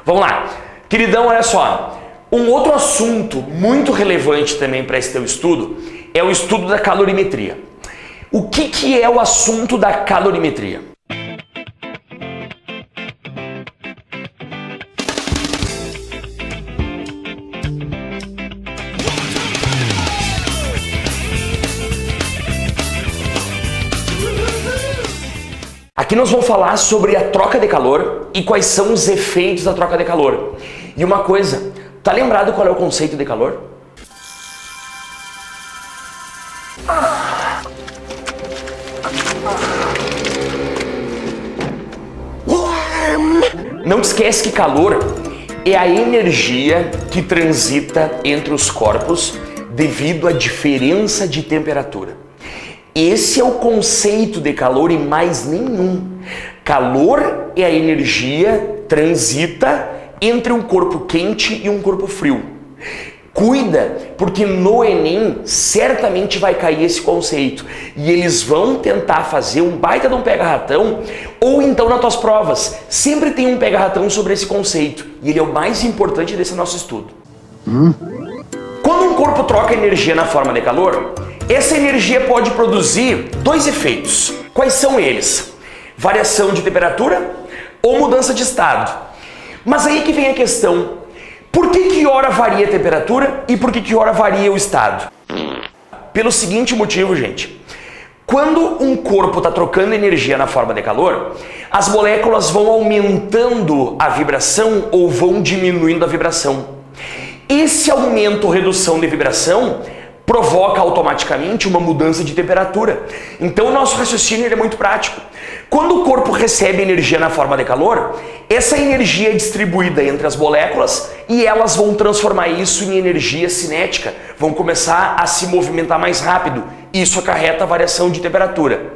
Vamos lá. Queridão, olha só. Um outro assunto muito relevante também para esse teu estudo é o estudo da calorimetria. O que é o assunto da calorimetria? Aqui nós vamos falar sobre a troca de calor e quais são os efeitos da troca de calor. E uma coisa, tá lembrado qual é o conceito de calor? Não te esquece que calor é a energia que transita entre os corpos devido à diferença de temperatura. Esse é o conceito de calor e mais nenhum. Calor é a energia transita entre um corpo quente e um corpo frio. Cuida, porque no Enem certamente vai cair esse conceito e eles vão tentar fazer um baita de um pega-ratão ou então nas tuas provas. Sempre tem um pega-ratão sobre esse conceito e ele é o mais importante desse nosso estudo. Quando um corpo troca energia na forma de calor, essa energia pode produzir dois efeitos. Quais são eles? Variação de temperatura ou mudança de estado. Mas aí que vem a questão. Por que hora varia a temperatura e por que hora varia o estado? Pelo seguinte motivo, gente. Quando um corpo está trocando energia na forma de calor, as moléculas vão aumentando a vibração ou vão diminuindo a vibração. Esse aumento ou redução de vibração provoca automaticamente uma mudança de temperatura. Então o nosso raciocínio é muito prático. Quando o corpo recebe energia na forma de calor, essa energia é distribuída entre as moléculas e elas vão transformar isso em energia cinética, vão começar a se movimentar mais rápido. Isso acarreta a variação de temperatura.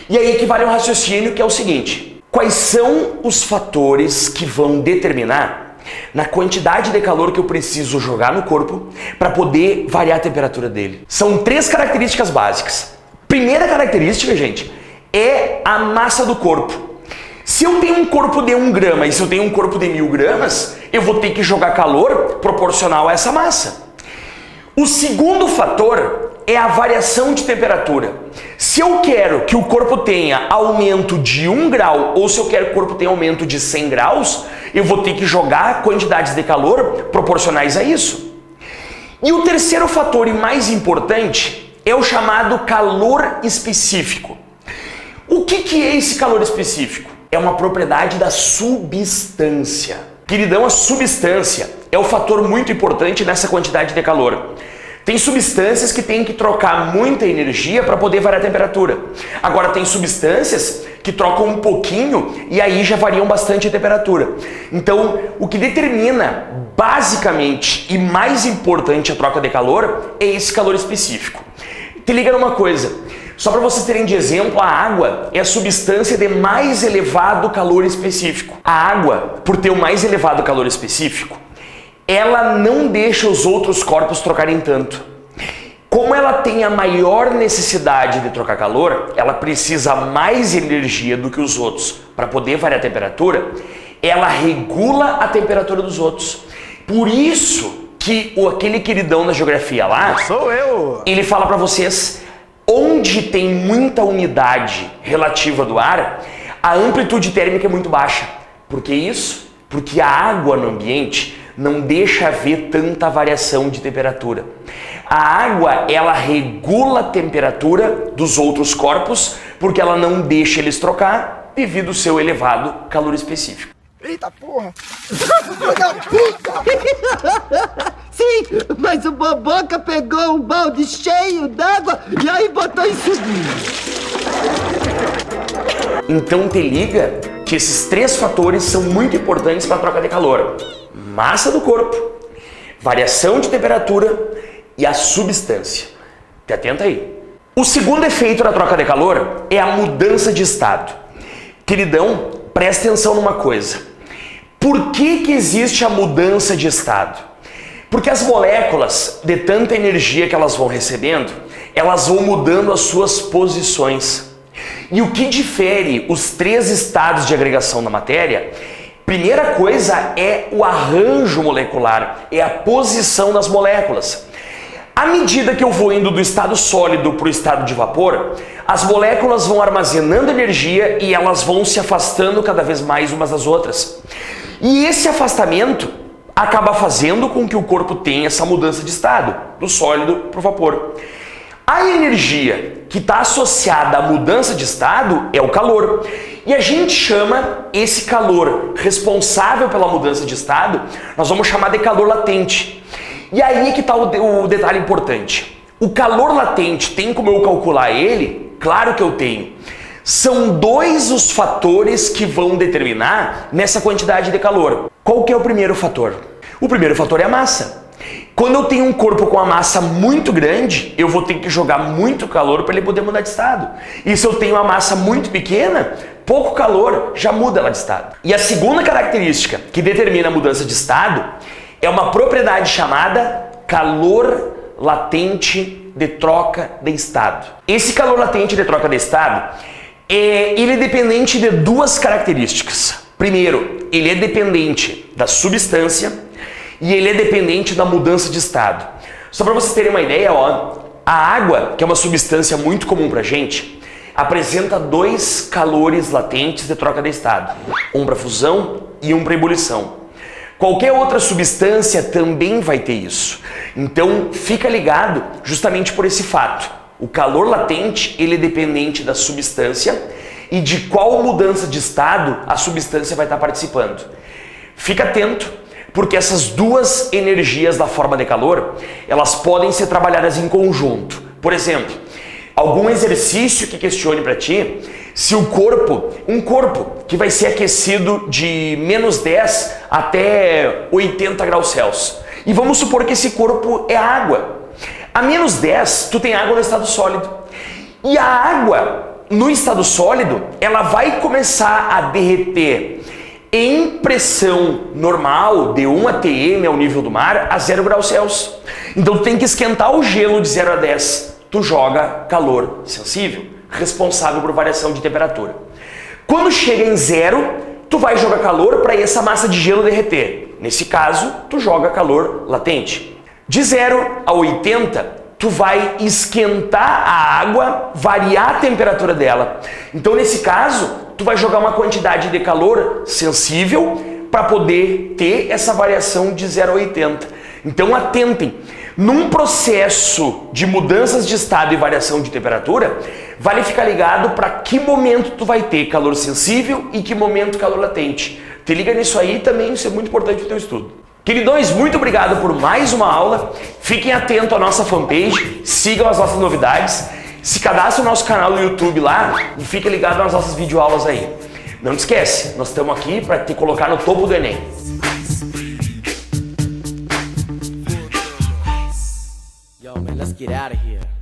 E aí que vale um raciocínio que é o seguinte: quais são os fatores que vão determinar na quantidade de calor que eu preciso jogar no corpo para poder variar a temperatura dele? São três características básicas. Primeira característica, gente, é a massa do corpo. Se eu tenho um corpo de 1 grama e se eu tenho um corpo de 1000 gramas, eu vou ter que jogar calor proporcional a essa massa. O segundo fator é a variação de temperatura. Se eu quero que o corpo tenha aumento de 1 grau ou se eu quero que o corpo tenha aumento de 100 graus, eu vou ter que jogar quantidades de calor proporcionais a isso. E o terceiro fator e mais importante é o chamado calor específico. O que é esse calor específico? É uma propriedade da substância. Queridão, a substância é o fator muito importante nessa quantidade de calor. Tem substâncias que têm que trocar muita energia para poder variar a temperatura. Agora tem substâncias que trocam um pouquinho e aí já variam bastante a temperatura. Então, o que determina basicamente e mais importante a troca de calor é esse calor específico. Te liga numa coisa, só para vocês terem de exemplo, a água é a substância de mais elevado calor específico. A água, por ter o mais elevado calor específico, ela não deixa os outros corpos trocarem tanto. Como ela tem a maior necessidade de trocar calor, ela precisa mais energia do que os outros para poder variar a temperatura, ela regula a temperatura dos outros. Por isso que aquele queridão da geografia lá, sou eu, ele fala para vocês, onde tem muita umidade relativa do ar, a amplitude térmica é muito baixa. Por que isso? Porque a água no ambiente não deixa haver tanta variação de temperatura. A água, ela regula a temperatura dos outros corpos porque ela não deixa eles trocar devido ao seu elevado calor específico. Eita porra! Filho da puta! Sim, mas o Boboca pegou um balde cheio d'água e aí botou em cima. Então te liga que esses três fatores são muito importantes para a troca de calor. Massa do corpo, variação de temperatura e a substância. Te atenta aí. O segundo efeito da troca de calor é a mudança de estado. Queridão, presta atenção numa coisa. Por que existe a mudança de estado? Porque as moléculas, de tanta energia que elas vão recebendo, elas vão mudando as suas posições. E o que difere os três estados de agregação da matéria Primeira coisa é o arranjo molecular, é a posição das moléculas. À medida que eu vou indo do estado sólido para o estado de vapor, as moléculas vão armazenando energia e elas vão se afastando cada vez mais umas das outras. E esse afastamento acaba fazendo com que o corpo tenha essa mudança de estado, do sólido para o vapor. A energia que está associada à mudança de estado é o calor. E a gente chama esse calor responsável pela mudança de estado, nós vamos chamar de calor latente. E aí é que está o detalhe importante. O calor latente, tem como eu calcular ele? Claro que eu tenho. São dois os fatores que vão determinar nessa quantidade de calor. Qual que é o primeiro fator? O primeiro fator é a massa. Quando eu tenho um corpo com a massa muito grande, eu vou ter que jogar muito calor para ele poder mudar de estado. E se eu tenho uma massa muito pequena, pouco calor já muda ela de estado. E a segunda característica que determina a mudança de estado é uma propriedade chamada calor latente de troca de estado. Esse calor latente de troca de estado, ele é dependente de duas características. Primeiro, ele é dependente da substância e ele é dependente da mudança de estado. Só para vocês terem uma ideia, ó, a água, que é uma substância muito comum pra gente, apresenta dois calores latentes de troca de estado. Um para fusão e um para ebulição. Qualquer outra substância também vai ter isso. Então fica ligado justamente por esse fato. O calor latente, ele é dependente da substância e de qual mudança de estado a substância vai estar participando. Fica atento, porque essas duas energias da forma de calor, elas podem ser trabalhadas em conjunto. Por exemplo, algum exercício que questione para ti se um corpo que vai ser aquecido de menos 10 até 80 graus Celsius. E vamos supor que esse corpo é água. A menos 10, tu tem água no estado sólido. E a água no estado sólido, ela vai começar a derreter em pressão normal, de 1 atm ao nível do mar, a 0 graus Celsius. Então tu tem que esquentar o gelo de 0 a 10. Tu joga calor sensível, responsável por variação de temperatura. Quando chega em 0, tu vai jogar calor para essa massa de gelo derreter. Nesse caso, tu joga calor latente. De 0 a 80, tu vai esquentar a água, variar a temperatura dela. Então, nesse caso, tu vai jogar uma quantidade de calor sensível para poder ter essa variação de 0 a 80. Então, atentem. Num processo de mudanças de estado e variação de temperatura, vale ficar ligado para que momento tu vai ter calor sensível e que momento calor latente. Te liga nisso aí também, isso é muito importante para o teu estudo. Queridões, muito obrigado por mais uma aula. Fiquem atentos à nossa fanpage, sigam as nossas novidades, se cadastre no nosso canal do YouTube lá e fique ligado nas nossas videoaulas aí. Não te esquece, nós estamos aqui para te colocar no topo do Enem. Yo, man, let's get out of here.